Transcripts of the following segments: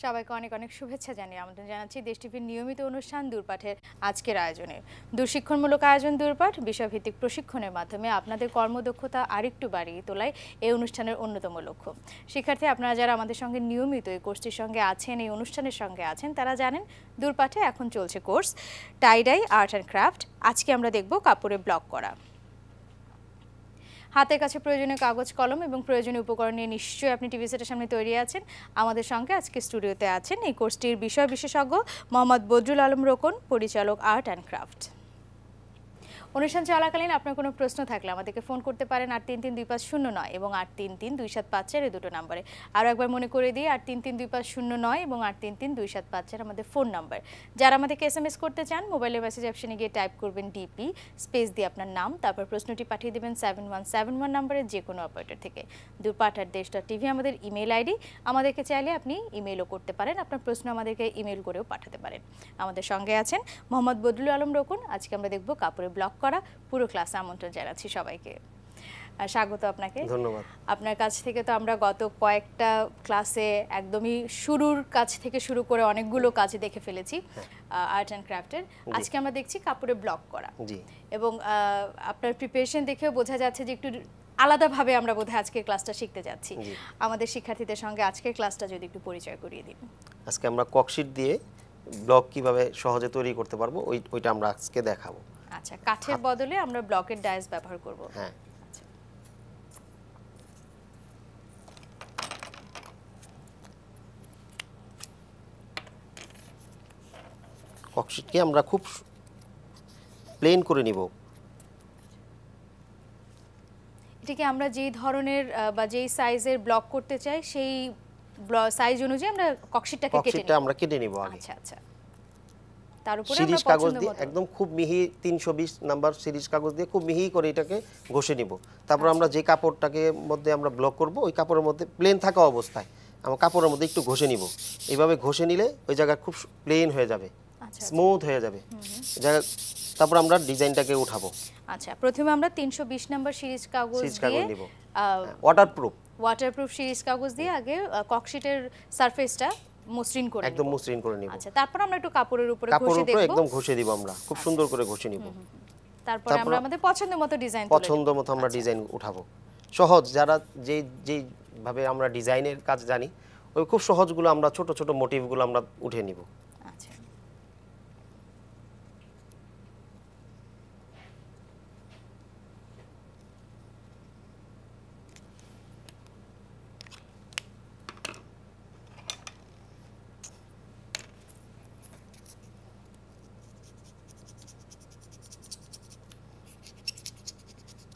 সবাইকে অনেক অনেক শুভেচ্ছা জানিয়ে আমন্ত্রণ জানাচ্ছি দেশ টিভির নিয়মিত অনুষ্ঠান দূরপাঠের আজকের আয়োজনে। দূরশিক্ষণমূলক আয়োজন দূরপাঠ বিষয়ভিত্তিক প্রশিক্ষণের মাধ্যমে আপনাদের কর্মদক্ষতা আরেকটু বাড়িয়ে তোলাই এই অনুষ্ঠানের অন্যতম লক্ষ্য। শিক্ষার্থী আপনারা যারা আমাদের সঙ্গে নিয়মিত এই কোর্সটির সঙ্গে আছেন, এই অনুষ্ঠানের সঙ্গে আছেন, তারা জানেন দূরপাঠে এখন চলছে course tie-dye art and craft. আজকে আমরা দেখব কাপড়ে ব্লক করা। হাতের কাছে প্রয়োজনীয় কাগজ কলম এবং প্রয়োজনীয় উপকরণ নিয়ে নিশ্চয়ই আপনি টিভি সেটের সামনে তৈরি আছেন। আমাদের সঙ্গে আজকে স্টুডিওতে আছেন এই কোর্সটির বিষয় বিশেষজ্ঞ মোহাম্মদ বদরুল আলম রোকন, পরিচালক আর্ট অ্যান্ড ক্রাফট। অনুষ্ঠান চলাকালীন আপনার কোনো প্রশ্ন থাকলে আমাদেরকে ফোন করতে পারেন ৮৩৩২৫০৯ এবং ৮৩৩২৭৫৪ এই দুটো নম্বরে। আরও একবার মনে করে দিই ৮৩৩২৫০৯ এবং ৮৩৩২৭৫৪ আমাদের ফোন নাম্বার। যারা আমাদেরকে SMS করতে চান মোবাইলের মেসেজ অপশনে গিয়ে টাইপ করবেন ডিপি স্পেস দিয়ে আপনার নাম, তারপর প্রশ্নটি পাঠিয়ে দেবেন 7171 নম্বরে যে কোনো অপারেটর থেকে। durpat@desh.tv আমাদের ইমেল আইডি। আমাদেরকে চাইলে আপনি ইমেলও করতে পারেন, আপনার প্রশ্ন আমাদেরকে ইমেল করেও পাঠাতে পারেন। আমাদের সঙ্গে আছেন মোহাম্মদ বদরুল আলম রোকন। আজকে আমরা দেখব কাপড়ে ব্লক করা। পুরো ক্লাসে আমন্ত্রণ জানাচ্ছি সবাইকে। স্বাগত আপনাকে। ধন্যবাদ। আপনার কাছ থেকে তো আমরা গত কয়েকটা ক্লাসে একদমই শুরুর কাজ থেকে শুরু করে অনেকগুলো কাজ দেখে ফেলেছি আর্ট অ্যান্ড ক্রাফটের। আজকে আমরা দেখছি কাপড়ে ব্লক করা। জি। এবং আপনার প্রিপারেশন দেখেও বোঝা যাচ্ছে যে একটু আলাদাভাবে আমরা বোধহয় আজকে ক্লাসটা শিখতে যাচ্ছি। আমাদের শিক্ষার্থীদের সঙ্গে আজকের ক্লাসটা যদি একটু পরিচয় করিয়ে দিন। আজকে আমরা ককশিট দিয়ে ব্লক কিভাবে সহজে তৈরি করতে পারবো ওইটা আমরা আজকে দেখাবো। আচ্ছা, কাঠের বদলে আমরা ব্লকের ডাইস ব্যবহার করব। হ্যাঁ। আচ্ছা। ককশিটকে আমরা খুব প্লেন করে নিব। এটাকে আমরা যেই ধরনের বা যেই সাইজের ব্লক করতে চাই সেই সাইজ অনুযায়ী আমরা ককশিটটাকে কেটে নিব আগে। আচ্ছা আচ্ছা। তার উপরে আমরা সিরিজ কাগজ দিয়ে একদম খুব মিহি ৩২০ নাম্বার সিরিজ কাগজ দিয়ে খুব মিহি করে এটাকে ঘষে নিব। তারপর আমরা যে কাপড়টাকে মধ্যে আমরা ব্লক করব ওই কাপড়ের মধ্যে প্লেন থাকা অবস্থায় আমরা কাপড়ের মধ্যে একটু ঘষে নিব। এইভাবে ঘষে নিলে ওই জায়গা খুব প্লেন হয়ে যাবে, স্মুথ হয়ে যাবে। তারপর আমরা ডিজাইনটাকে উঠাবো। আচ্ছা, প্রথমে আমরা ৩২০ নাম্বার সিরিজ কাগজ নিব, ওয়াটারপ্রুফ সিরিজ কাগজ দিয়ে আগে ককশিটের সারফেসটা মসৃণ করে একদম মসৃণ করে নিব। আচ্ছা, তারপর আমরা একটু কাপড়ের উপরে ঘষে দেব। একদম ঘষে দিব, আমরা খুব সুন্দর করে ঘষে নিব। তারপর আমরা আমাদের পছন্দ মতো ডিজাইন আমরা ডিজাইন উঠাবো। সহজ যারা যেই ভাবে আমরা ডিজাইনের কাজ জানি ওই খুব সহজগুলো আমরা ছোট ছোট মোটিভগুলো আমরা উঠে নিব। আচ্ছা।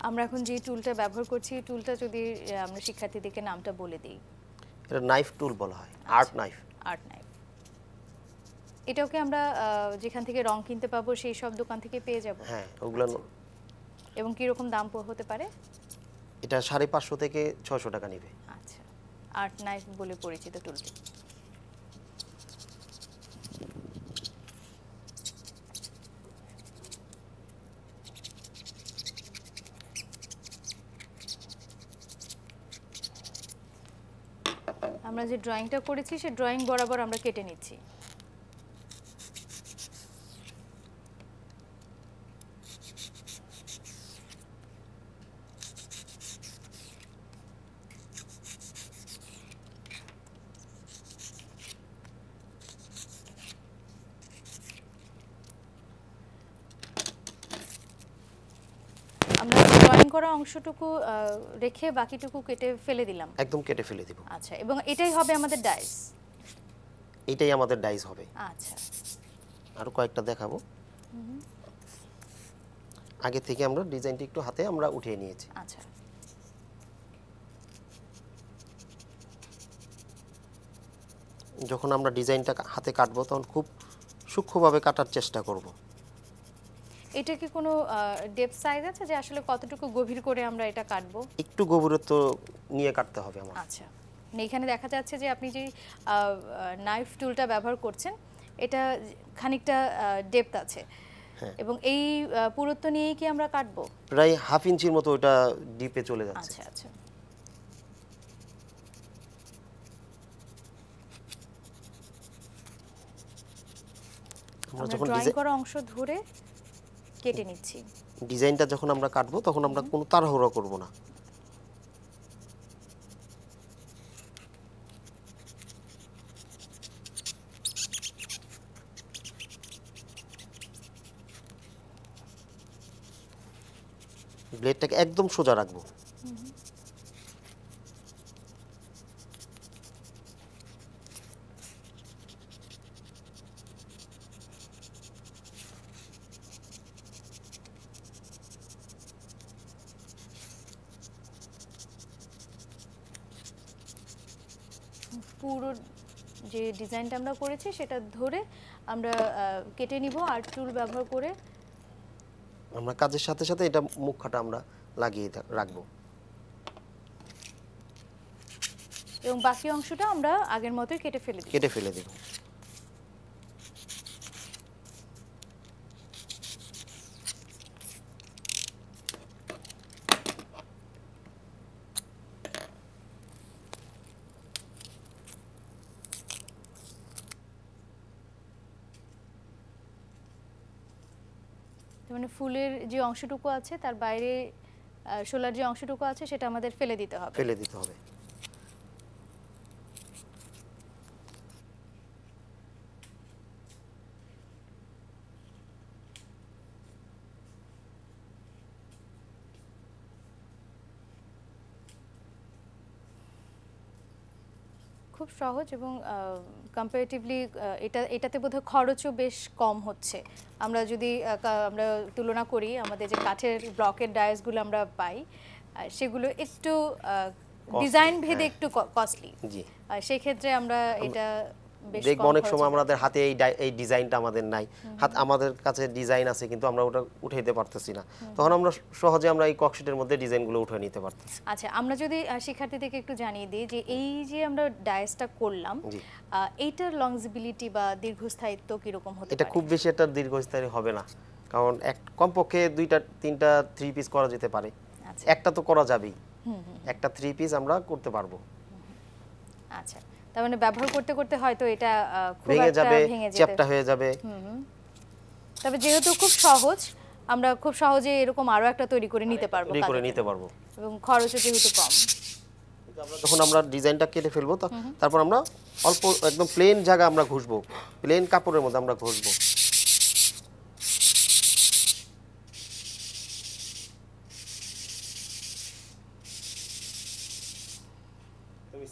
আমরা এখন যে টুলটা ব্যবহার করছি টুলটা যদি আমরা শিক্ষার্থীদেরকে নামটা বলে দিই। এটা নাইফ টুল বলা হয়, আর্ট নাইফ। Art knife. এটাকে আমরা যেখান থেকে রং কিনতে পাবো সেই সব দোকান থেকে পেয়ে যাব। হ্যাঁ, ওগুলো। এবং কি রকম দাম হতে পারে? এটা 550 থেকে 600 টাকা নেবে। আচ্ছা, আর্ট নাইফ বলে পরিচিত টুলটি। আমরা যে ড্রয়িংটা করেছি সেই ড্রয়িং বরাবর আমরা কেটে নিচ্ছি। আমরা ড্রয়িং করা অংশটুকু রেখে বাকিটুকু কেটে ফেলে দিলাম। একদম কেটে ফেলে দিব। আচ্ছা, এবং এটাই হবে আমাদের ডাইস। এটাই আমাদের ডাইস হবে। আচ্ছা, আরো কয়েকটা দেখাবো। আগে থেকে আমরা ডিজাইনটা একটু হাতে আমরা উঠিয়ে নিয়েছি। আচ্ছা। যখন আমরা ডিজাইনটা হাতে কাটবো তখন খুব সূক্ষ্মভাবে কাটার চেষ্টা করব। এটা কি কোনো ডেপথ সাইজ আছে যে আসলে কতটুকু গভীর করে আমরা এটা কাটবো? একটু গভীরত্ব নিয়ে কাটতে হবে আমার। আচ্ছা, এখানে দেখা যাচ্ছে যে আপনি যে নাইফ টুলটা ব্যবহার করছেন এটা খানিকটা ডেপথ আছে। এবং এই পুরুত্ব নিয়েই কি আমরা কাটবো? প্রায় হাফ ইঞ্চির মতো ওটা ডিপে চলে যাচ্ছে। আচ্ছা আচ্ছা। আমরা যখন ড্রয়িং করা অংশ ধরে কেটে নিচ্ছি। ডিজাইনটা যখন আমরা কাটবো তখন আমরা কোনো তাড়াহুড়ো করব না। ব্লেডটাকে একদম সোজা রাখবো। পুরো যে ডিজাইনটা আমরা করেছি সেটা ধরে আমরা কেটে নিব আর টুল ব্যবহার করে আমরা কাজের সাথে সাথে এটা মুখটা আমরা লাগিয়ে রাখবো এবং বাকি অংশটা আমরা আগের মতোই কেটে ফেলে দেব। মানে ফুলের যে অংশটুকু আছে তার বাইরে শোলার যে অংশটুকু আছে সেটা আমাদের ফেলে দিতে হবে। খুব সহজ এবং কম্পারেটিভলি এটাতে বোধহয় খরচও বেশ কম হচ্ছে। আমরা যদি আমরা তুলনা করি আমাদের যে কাঠের ব্লকের ডায়াসগুলো আমরা পাই সেগুলো একটু ডিজাইন ভেদে একটু কস্টলি। সেই ক্ষেত্রে আমরা এটা দেখব অনেক সময় আমাদের হাতে এই ডিজাইনটা আমাদের নাই, আমাদের কাছে ডিজাইন আছে কিন্তু আমরা ওটা উঠাইতে পারতেছি না, তখন আমরা সহজে আমরা এই ককশিটের মধ্যে ডিজাইনগুলো উঠিয়ে নিতে পারতেছি। আচ্ছা, আমরা যদি শিক্ষার্থীদেরকে একটু জানিয়ে দিই যে এই যে আমরা ডায়াসটা করলাম এইটার লংজিবিলিটি বা দীর্ঘস্থায়িত্ব কি রকম হতে পারে? এটা খুব বেশি একটা দীর্ঘস্থায়ী হবে না, কারণ কমপক্ষে 2টা 3টা 3 পিস করা যেতে পারে। একটা তো করা যাবেই, একটা 3 পিস আমরা করতে পারবো। আচ্ছা, তার মানে ব্যবহার করতে করতে হয়তো এটা খুব ভেঙে যাবে, চ্যাপটা হয়ে যাবে। তবে যেহেতু খুব সহজ, আমরা খুব সহজে এরকম আরো একটা তৈরি করে নিতে পারবো এবং খরচও যেহেতু কম। যখন আমরা ডিজাইনটা কেটে ফেলবো তারপর আমরা অল্প একদম প্লেন জায়গা আমরা ঘষবো, প্লেন কাপড়ের মধ্যে আমরা ঘষবো।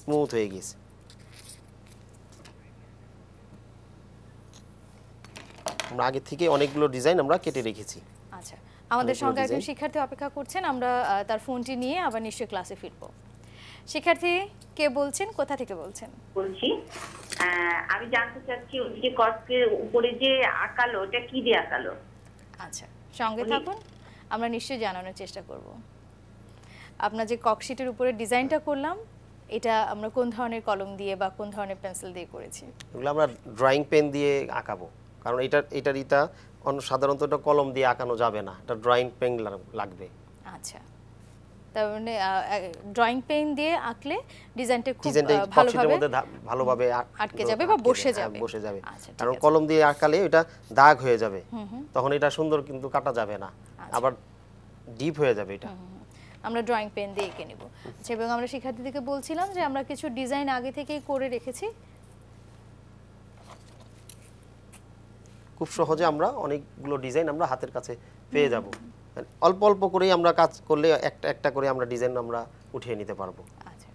স্মুথ হয়ে গেছে। আমরা আগে থেকে অনেকগুলো ডিজাইন আমরা কেটে রেখেছি। আচ্ছা, আমাদের সঙ্গে একজন শিক্ষার্থী অপেক্ষা করছেন, আমরা তার ফোনটি নিয়ে আবার নিশ্চয়ই ক্লাসে ফিরবো। শিক্ষার্থী কে বলছেন, কোথা থেকে বলছেন? বলছি, আমি জানতে চাচ্ছি ওই যে কস্টের উপরে যে আঁকালো ওটা কি দিয়ে আঁকালো? আচ্ছা, সঙ্গে থাকুন, আমরা নিশ্চয়ই জানানোর চেষ্টা করব। আপনার যে ককশিটের উপরে ডিজাইনটা করলাম এটা আমরা কোন ধরনের কলম দিয়ে বা কোন ধরনের পেন্সিল দিয়ে করেছি? এগুলো আমরা ড্রয়িং পেন দিয়ে আঁকাবো, কারণ এটা সাধারণত এটা কলম দিয়ে আঁকানো যাবে না, এটা ড্রয়িং পেন লাগবে। আচ্ছা, তার মানে ড্রয়িং পেন দিয়ে আঁকলে ডিজাইনটা খুব ভালোভাবে আটকে যাবে বা বসে যাবে। কারণ কলম দিয়ে আঁকালে এটা দাগ হয়ে যাবে, তখন এটা সুন্দর কিন্তু কাটা যাবে না, আবার ডিপ হয়ে যাবে এটা। আমরা ড্রয়িং পেন দিয়ে এঁকে নেব। আচ্ছা, এবং আমরা শিক্ষার্থীদেরকে বলছিলাম যে আমরা কিছু ডিজাইন আগে থেকেই করে রেখেছি, খুব সহজে আমরা অনেকগুলো ডিজাইন আমরা হাতের কাছে পেয়ে যাব। অল্প অল্প করেই আমরা কাজ করলে একটা একটা করে আমরা ডিজাইন আমরা উঠিয়ে নিতে পারবো। আচ্ছা,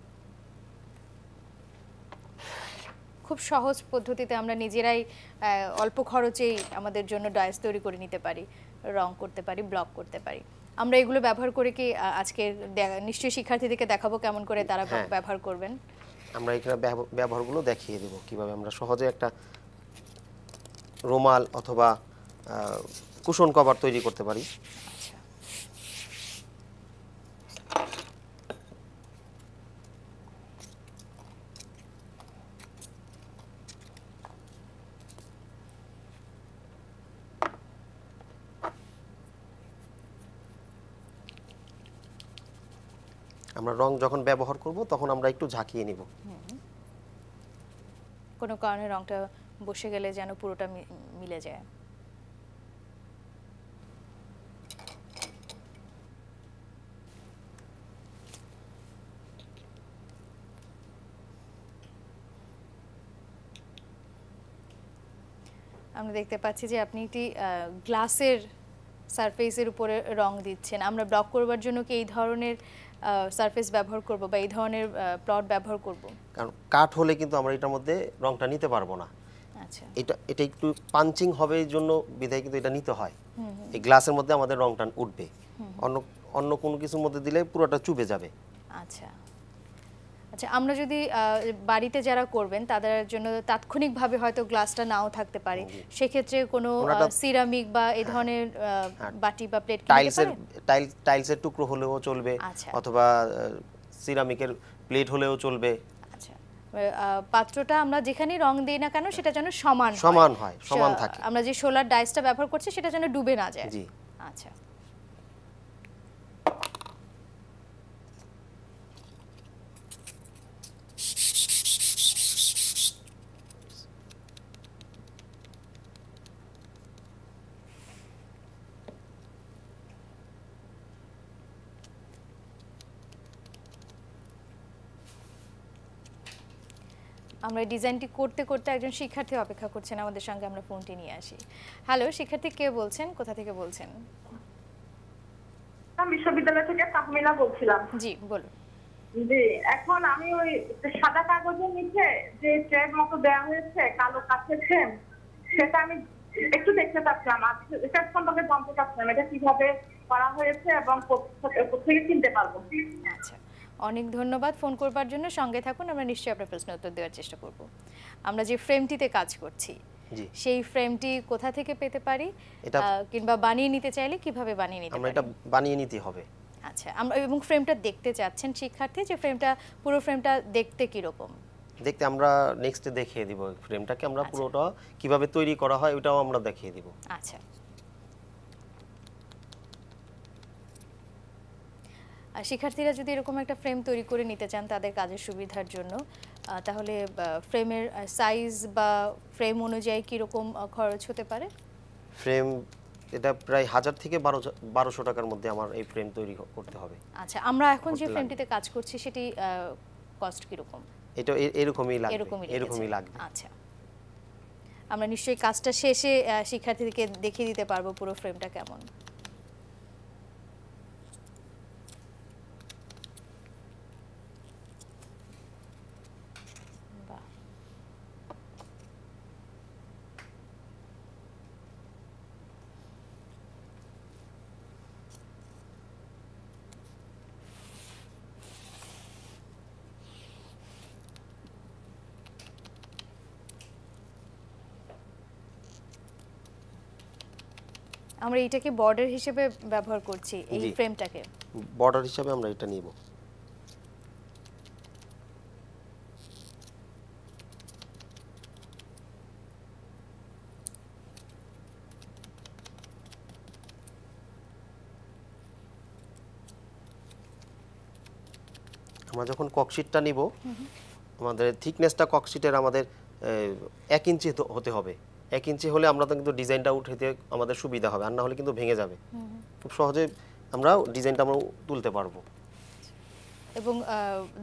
খুব সহজ পদ্ধতিতে আমরা নিজেরাই অল্প খরচেই আমাদের জন্য ডায়াস তৈরি করে নিতে পারি, রং করতে পারি, ব্লক করতে পারি। আমরা এগুলো ব্যবহার করে কি আজকে নিশ্চয়ই শিক্ষার্থীদেরকে দেখাবো কেমন করে তারা ব্যবহার করবেন। আমরা এখানে ব্যবহারগুলো দেখিয়ে দেব কিভাবে আমরা সহজে একটা রুমাল অথবা কুশন কভার তৈরি করতে পারি। আমরা রং যখন ব্যবহার করব তখন আমরা একটু ঝাঁকিয়ে নিব, কোনো কারণে রংটা বসে গেলে যেন পুরোটা মিলে যায়। আমরা দেখতে পাচ্ছি যে আপনি একটি গ্লাসের সারফেসের উপরে রং দিচ্ছেন। আমরা ব্লক করবার জন্য কি এই ধরনের সারফেস ব্যবহার করব বা এই ধরনের প্লট ব্যবহার করব? কারণ কাঠ হলে কিন্তু আমরা এটার মধ্যে রংটা নিতে পারবো না। আচ্ছা, এটা একটু পাঞ্চিং হবে এই জন্য বিধায় কিন্তু এটা নিতে হয়। এই গ্লাসের মধ্যে আমাদের রংটা উঠবে, অন্য অন্য কোনো কিছুর মধ্যে দিলে পুরোটা চুবে যাবে। আচ্ছা আচ্ছা, আমরা যদি বাড়িতে যারা করবেন তাদের জন্য তাৎক্ষণিকভাবে হয়তো গ্লাসটা নাও থাকতে পারে, সেক্ষেত্রে কোনো সিরামিক বা এই ধরনের বাটি বা প্লেট টাইলসের টুকরো হলেও চলবে, অথবা সিরামিকের প্লেট হলেও চলবে। আচ্ছা, পাত্রটা আমরা যেখানেই রং দিই না কেন সেটা যেন সমান হয়, সমান থাকে। আমরা যে সোলার ডাইসটা ব্যবহার করছি সেটা যেন ডুবে না যায়। জি। আচ্ছা, আমরা ডিজাইনটি করতে করতে একজন শিক্ষার্থী অপেক্ষা করছেন আমাদের সঙ্গে, আমরা ফোনটি নিয়ে আসি। হ্যালো, শিক্ষার্থী কে বলছেন, কোথা থেকে বলছেন? বিশ্ববিদ্যালয় থেকে তাহমিলা বলছিলাম। জি বলুন। জি, এখন আমি ওই সাদা কাগজের নিচে যে ট্রেড মতো দেওয়া হয়েছে কালো কাঠের ফ্রেম, সেটা আমি একটু দেখতে চাচ্ছিলাম, এটা সম্পর্কে জানতে চাচ্ছিলাম এটা কিভাবে করা হয়েছে এবং কোথেকে কিনতে পারবো। আচ্ছা, অনেক ধন্যবাদ ফোন করবার জন্য। সঙ্গে থাকুন, আমরা নিশ্চয়ই আপনার প্রশ্ন উত্তর দেওয়ার চেষ্টা করব। আমরা যে ফ্রেমটিতে কাজ করছি সেই ফ্রেমটি কোথা থেকে পেতে পারি, কিংবা বানিয়ে নিতে চাইলে কিভাবে বানিয়ে নিতে পারি? আমরা এটা বানিয়ে নিতে হবে। আচ্ছা, আমরা এবং ফ্রেমটা দেখতে চাচ্ছেন শিক্ষার্থী, যে ফ্রেমটা পুরো ফ্রেমটা দেখতে কি রকম? দেখতে আমরা নেক্সটে দেখিয়ে দিব ফ্রেমটাকে আমরা পুরোটা কিভাবে তৈরি করা হয় ওটাও আমরা দেখিয়ে দিব। আচ্ছা, আর শিক্ষার্থীরা যদি এরকম একটা ফ্রেম তৈরি করে নিতে চান তাদের কাজের সুবিধার জন্য, তাহলে ফ্রেমের সাইজ বা ফ্রেম অনুযায়ী কীরকম খরচ হতে পারে? ফ্রেম এটা প্রায় 1000 থেকে 1200 টাকার মধ্যে আমার এই ফ্রেম তৈরি করতে হবে। আচ্ছা, আমরা এখন যে ফ্রেমটিতে কাজ করছি সেটি কস্ট কীরকম? এটা এরকমই লাগবে। আচ্ছা, আমরা নিশ্চয়ই কাজটা শেষে শিক্ষার্থীদেরকে দেখিয়ে দিতে পারবো পুরো ফ্রেমটা কেমন। আমরা এটাকে বর্ডার হিসেবে ব্যবহার করছি, এই ফ্রেমটাকে বর্ডার হিসেবে আমরা এটা নিব। আমরা যখন ককশিটটা নিব, আমাদের থিকনেসটা ককশিটের আমাদের 1 ইঞ্চি হতে হবে। 1 ইঞ্চি হলে আমরা কিন্তু ডিজাইনটা উঠাতে আমাদের সুবিধা হবে, আর না হলে কিন্তু ভেঙে যাবে। খুব সহজে আমরা ডিজাইনটা আমরা তুলতে পারবো এবং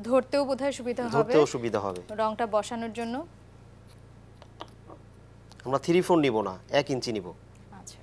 ধরতেও বোধহয় সুবিধা হবে। রংটা বসানোর জন্য আমরা 3/4 নিব না, 1 ইঞ্চি নিব। আচ্ছা,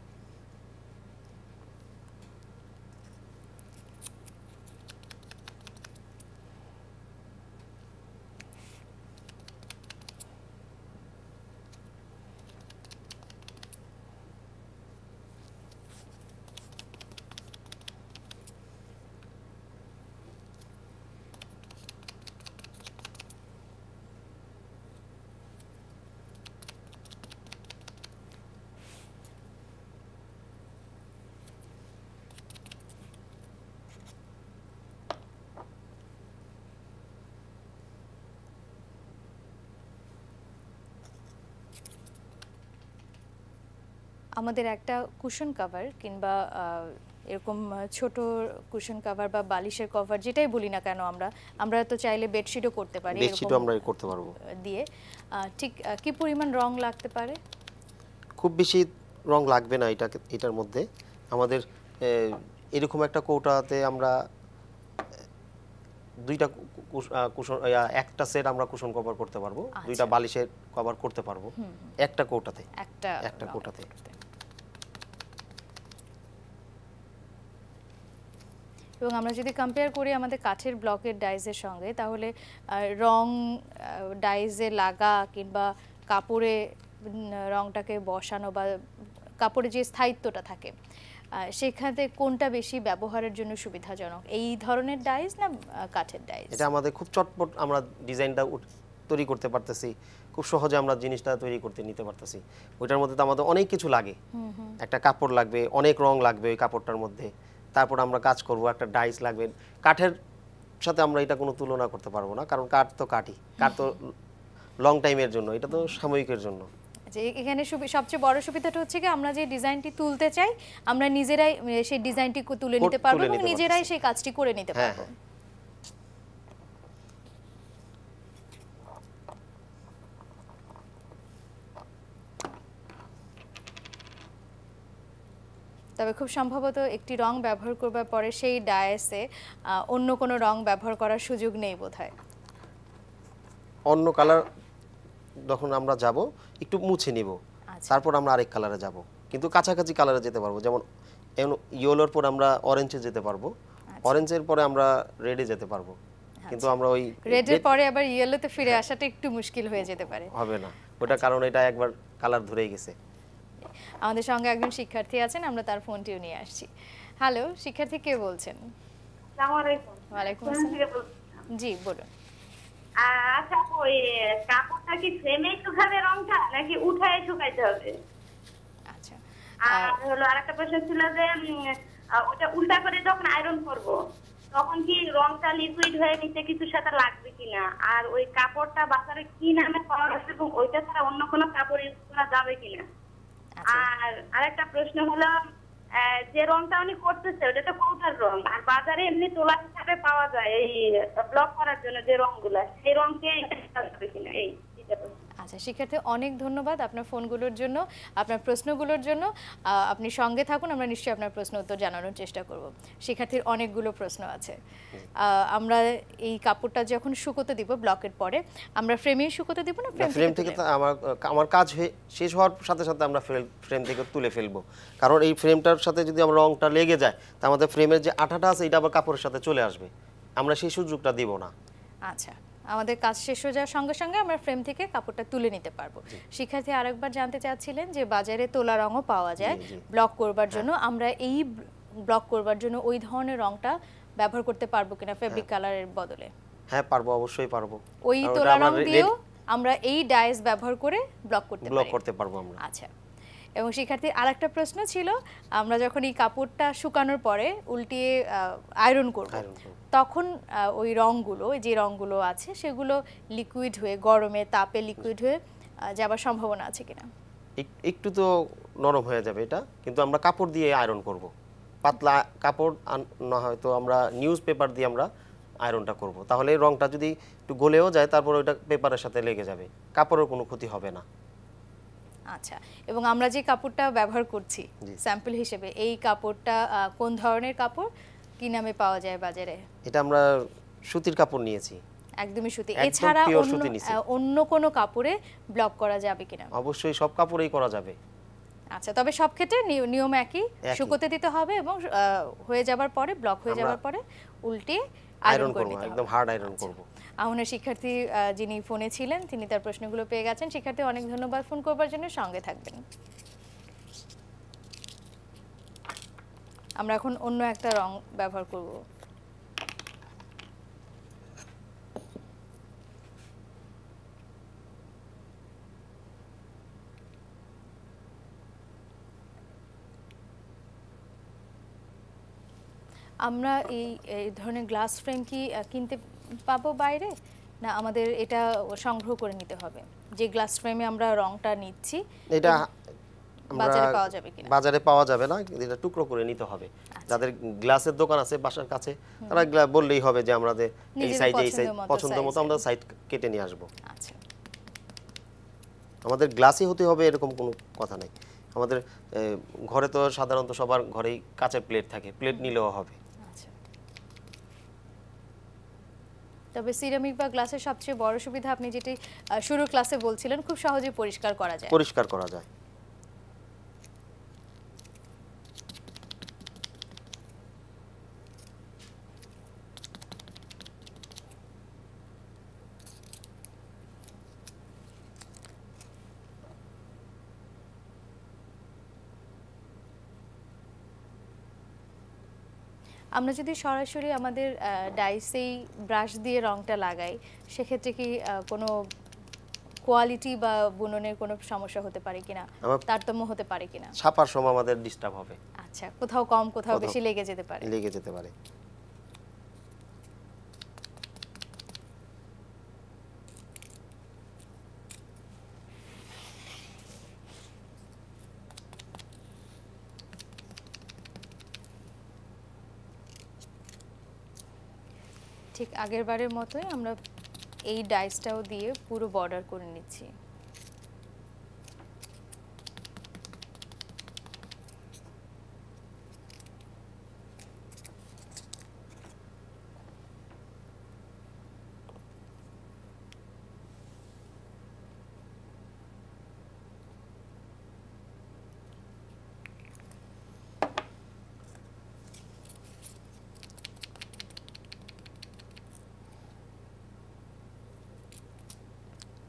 আমাদের একটা কুশন কভার কিংবা এরকম ছোট কুশন কভার বা বালিশের কভার যেটাই বলি না কেন, আমরা তো চাইলে বেডশিটও করতে পারি, বেডশিটও আমরা করতে পারবো দিয়ে। ঠিক কি পরিমাণ রং লাগতে পারে? খুব বেশি রং লাগবে না এটার মধ্যে। আমাদের এরকম একটা কৌটাতে আমরা দুইটা কুশন একটা সেট আমরা কুশন কভার করতে পারবো, দুইটা বালিশের কভার করতে পারবো একটা কোটাতে, একটা কোটাতে। এবং আমরা যদি কম্পেয়ার করি আমাদের কাঠের ব্লকের ডাইজের সঙ্গে, তাহলে রং ডাইজে লাগা কিংবা কাপড়ে রংটাকে বসানো বা কাপড়ে যে স্থায়িত্বটা থাকে, সেখানে কোনটা বেশি ব্যবহারের জন্য সুবিধাজনক, এই ধরনের ডাইজ না কাঠের ডাইজ? এটা আমাদের খুব চটপট আমরা ডিজাইনটা তৈরি করতে পারতেছি, খুব সহজে আমরা জিনিসটা তৈরি করতে নিতে পারতেছি। ওইটার মধ্যে তো আমাদের অনেক কিছু লাগে, একটা কাপড় লাগবে, অনেক রং লাগবে ওই কাপড়টার মধ্যে, তারপর আমরা কাজ করব, একটা ডাইস লাগবে। কাঠের সাথে আমরা এটা কোনো তুলনা করতে পারবো না, কারণ কাঠ তো কাঠই, কাঠ তো লং টাইমের জন্য, এটা তো সাময়িকের জন্য। যে এখানে সবচেয়ে বড় সুবিধাটা হচ্ছে কি আমরা যে ডিজাইনটি তুলতে চাই আমরা নিজেরাই সেই ডিজাইনটি তুলে নিতে পারবো এবং নিজেরাই সেই কাজটি করে নিতে পারবো। তবে খুব সম্ভবত একটি রং ব্যবহার করবার পরে সেই ডায়াসে অন্য কোনো রং ব্যবহার করার সুযোগ নেই বোধহয়। অন্য কালার যখন আমরা যাব একটু মুছে নিব, তারপর আমরা আরেক কালারে যাব, কিন্তু কাছাকাছি কালারে যেতে পারবো। যেমন ইয়েলোর পর আমরা অরেঞ্জে যেতে পারবো, অরেঞ্জের পরে আমরা রেডে যেতে পারবো, কিন্তু আমরা ওই রেডের পরে আবার ইয়েলোতে ফিরে আসাটা একটু মুশকিল হয়ে যেতে পারে। হবে না ওটা, কারণ এটা একবার কালার ধরেই গেছে। আমাদের সঙ্গে একজন শিক্ষার্থী আছেন, আমরা তার ফোনটিও নিয়ে আসছি। হ্যালো, শিক্ষার্থী কে বলছেন? আসসালামু আলাইকুম। ওয়ালাইকুম আসসালাম। জি বলুন। আচ্ছা, ওই কাপড়টা কি ফ্রেমে শুকাবে রংটা নাকি উঠায় শুকাইতে হবে? আচ্ছা, আর হলো আরেকটা প্রশ্ন ছিল যে ওটা উল্টা করে যখন আয়রন করব তখন কি রংটা লিকুইড হয়ে নিচে কিছুর সাথে লাগবে কিনা, আর ওই কাপড়টা বাজারে কি নামে পাওয়া যাচ্ছে এবং ওইটা ছাড়া অন্য কোনো কাপড় ইউজ করা যাবে কিনা? আর আরেকটা প্রশ্ন হলো যে রংটা উনি করতেছে ওটা তো পাউডার রং, আর বাজারে এমনি তোলা হিসাবে পাওয়া যায় এই ব্লক করার জন্য যে রংগুলা, সেই রংকে যাবে কিনা এই। আচ্ছা শিক্ষার্থী, অনেক ধন্যবাদ আপনার ফোনগুলোর জন্য, আপনার প্রশ্নগুলোর জন্য। আপনি সঙ্গে থাকুন, আমরা নিশ্চয়ই আপনার প্রশ্ন উত্তর জানানোর চেষ্টা করব। শিক্ষার্থীর অনেকগুলো প্রশ্ন আছে। আমরা এই কাপড়টা যখন শুকোতে দিব ব্লকের পরে, আমরা ফ্রেমেই শুকোতে দিব না ফ্রেম থেকে? আমার কাজ শেষ হওয়ার সাথে সাথে আমরা ফ্রেম থেকে তুলে ফেলবো, কারণ এই ফ্রেমটার সাথে যদি আমরা রংটা লেগে যায় তা আমাদের ফ্রেমের যে আঠাটা আছে এটা আবার কাপড়ের সাথে চলে আসবে, আমরা সেই সুযোগটা দিব না। আচ্ছা, আমাদের কাজ শেষ হয়ে যাওয়ার সঙ্গে সঙ্গে আমরা ফ্রেম থেকে কাপড়টা তুলে নিতে পারবো। শিক্ষার্থী আরেকবার জানতে চাচ্ছিলেন যে বাজারে তোলা রঙও পাওয়া যায় ব্লক করবার জন্য, আমরা এই ব্লক করবার জন্য ওই ধরনের রংটা ব্যবহার করতে পারবো কিনা ফেব্রিক কালারের বদলে? হ্যাঁ পারবো, অবশ্যই পারবো। ওই তোলা রং দিয়েও আমরা এই ডাইস ব্যবহার করে ব্লক করতে পারবো আমরা। আচ্ছা, এবং শিক্ষার্থীর আরেকটা প্রশ্ন ছিল, আমরা যখন এই কাপড়টা শুকানোর পরে উল্টিয়ে আয়রন করব তখন ওই রংগুলো, যে রংগুলো আছে সেগুলো লিকুইড হয়ে গরমে তাপে লিকুইড হয়ে যাবার সম্ভাবনা আছে কিনা? একটু তো নরম হয়ে যাবে এটা, কিন্তু আমরা কাপড় দিয়ে আয়রন করব, পাতলা কাপড় না হয়তো আমরা নিউজ পেপার দিয়ে আমরা আয়রনটা করব, তাহলে রংটা যদি একটু গলেও যায় তারপর ওইটা পেপারের সাথে লেগে যাবে, কাপড়ের কোনো ক্ষতি হবে না। আচ্ছা, এবং আমরা যে কাপড়টা ব্যবহার করছি স্যাম্পল হিসেবে, এই কাপড়টা কোন ধরনের কাপড়, কি নামে পাওয়া যায় বাজারে? এটা আমরা সুতির কাপড় নিয়েছি, একদমই সুতি। এছাড়া অন্য কোনো কাপড়ে ব্লক করা যাবে কিনা? অবশ্যই সব কাপড়েই করা যাবে। আচ্ছা, তবে সব ক্ষেত্রে নিয়ম একই, শুকোতে দিতে হবে এবং হয়ে যাবার পরে, ব্লক হয়ে যাবার পরে উল্টে আয়রন করে নিতে হবে, একদম হার্ড আয়রন করব। আমাদের শিক্ষার্থী যিনি ফোনে ছিলেন তিনি তার প্রশ্নগুলো পেয়ে গেছেন। শিক্ষার্থী অনেক ধন্যবাদ ফোন করবার জন্য, সঙ্গে থাকবেন। আমরা এখন অন্য একটা রং ব্যবহার করব। আমরা এই ধরনের গ্লাস ফ্রেম কি কিনতে পাবো বাইরে, না আমাদের এটা সংগ্রহ করে নিতে হবে? যে গ্লাস ফ্রেমে আমরা রংটা নিচ্ছি এটা বাজারে পাওয়া যাবে কিনা? বাজারে পাওয়া যাবে না, এটা টুকরো করে নিতে হবে। যাদের গ্লাসের দোকান আছে বাসার কাছে তারা বললেই হবে যে আমাদের এই সাইজে এই সাইজ পছন্দ মতো আমরা সাইজ কেটে নিয়ে আসব। আচ্ছা, আমাদের গ্লাসই হতে হবে এরকম কোনো কথা নাই। আমাদের ঘরে তো সাধারণত সবার ঘরেই কাঁচের প্লেট থাকে, প্লেট নিলেও হবে। তবে সিরামিক বা গ্লাসের সবচেয়ে বড় সুবিধা আপনি যেটি শুরুর ক্লাসে বলছিলেন, খুব সহজে পরিষ্কার করা যায়। পরিষ্কার করা যায়। আমরা যদি সরাসরি আমাদের ডাইসেই ব্রাশ দিয়ে রংটা লাগাই, সেক্ষেত্রে কি কোনো কোয়ালিটি বা বুননের কোনো সমস্যা হতে পারে কিনা, তারতম্য হতে পারে কিনা? ছাপার সময় আমাদের ডিস্টার্ব হবে। আচ্ছা, কোথাও কম কোথাও বেশি লেগে যেতে পারে। লেগে যেতে পারে। ঠিক আগের বারের মতোই আমরা এই ডাইসটাও দিয়ে পুরো বর্ডার করে নিচ্ছি।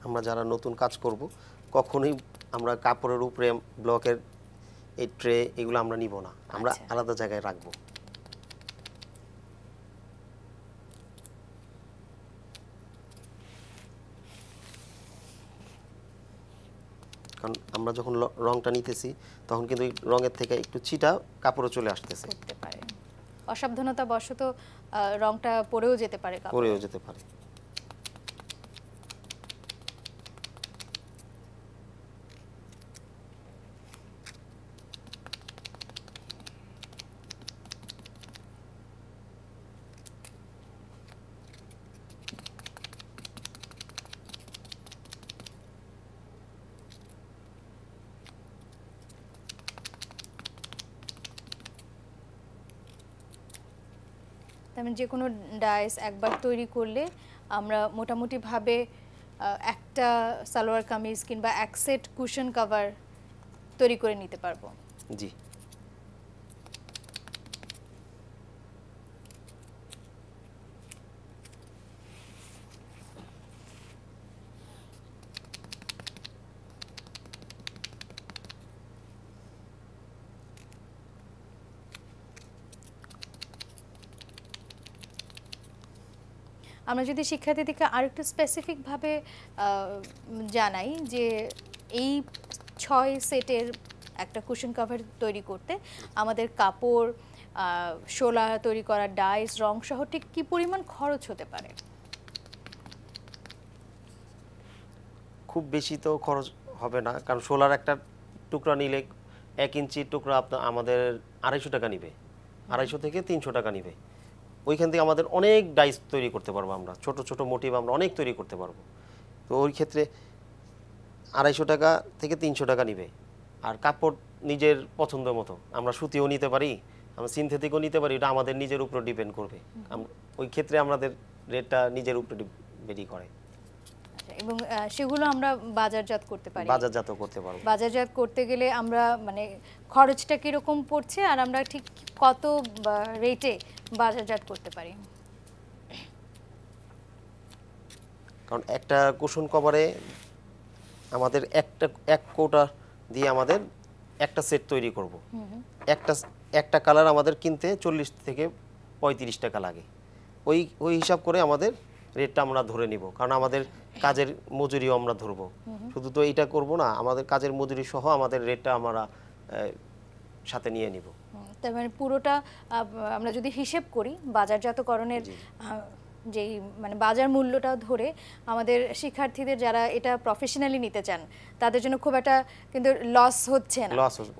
আমরা যারা নতুন কাজ করব কখনোই আমরা কাপড়ের উপরে ব্লকের এই ট্রে এগুলো আমরা নিব না, আমরা আলাদা জায়গায় রাখবো। কারণ আমরা যখন রংটা নিতেছি তখন কিন্তু রঙের থেকে একটু ছিটা কাপড়ে চলে আসতেছে। অসাবধানতা বশত রংটা পড়েও যেতে পারে, পড়েও যেতে পারে। তেমন যে কোনো ডাইস একবার তৈরি করলে আমরা মোটামুটিভাবে একটা সালোয়ার কামিজ কিংবা এক সেট কুশন কভার তৈরি করে নিতে পারবো। জি। আমরা যদি শিক্ষার্থীদেরকে আরেকটু স্পেসিফিকভাবে জানাই যে এই 6 সেটের একটা কুশন কভার তৈরি করতে আমাদের কাপড়, শোলা তৈরি করা, ডাইস, রং সহ ঠিক কি পরিমাণ খরচ হতে পারে? খুব বেশি তো খরচ হবে না, কারণ শোলার একটা টুকরা নিলে 1 ইঞ্চির টুকরা আমাদের 250 টাকা নিবে, 250 থেকে 300 টাকা নিবে। ওইখান থেকে আমাদের অনেক ডাইস তৈরি করতে পারবো, আমরা ছোট ছোট মোটিভ আমরা অনেক তৈরি করতে পারবো। তো ওই ক্ষেত্রে 250 টাকা থেকে 300 টাকা নিবে। আর কাপড় নিজের পছন্দ মতো আমরা সুতিও নিতে পারি, আমরা সিনথেটিকও নিতে পারি, এটা আমাদের নিজের উপর ডিপেন্ড করবে। ওই ক্ষেত্রে আমাদের রেটটা নিজের উপর ভেরি করে এবং সেগুলো আমরা বাজারজাত করতে পারি। বাজারজাত করতে পারবো। বাজারজাত করতে গেলে আমরা মানে খরচটা কিরকম পড়ছে আর আমরা ঠিক কত রেটে বাজারজাত করতে পারি? কারণ একটা কুশন কভারে আমাদের এক কোটা দিয়ে আমাদের একটা সেট তৈরি করব। একটা কালার আমাদের কিনতে 40 থেকে 35 টাকা লাগে। ওই হিসাব করে আমাদের রেটটা আমরা ধরে নিব, কারণ আমাদের কাজের মজুরিও আমরা ধরবো। শুধু তো এইটা করব না, আমাদের কাজের মজুরি সহ আমাদের রেটটা আমরা সাথে নিয়ে নিব। তার মানে পুরোটা আমরা যদি হিসেব করি বাজারজাতকরণের যেই মানে বাজার মূল্যটা ধরে আমাদের শিক্ষার্থীদের যারা এটা প্রফেশনালি নিতে চান তাদের জন্য খুব একটা কিন্তু লস হচ্ছে না,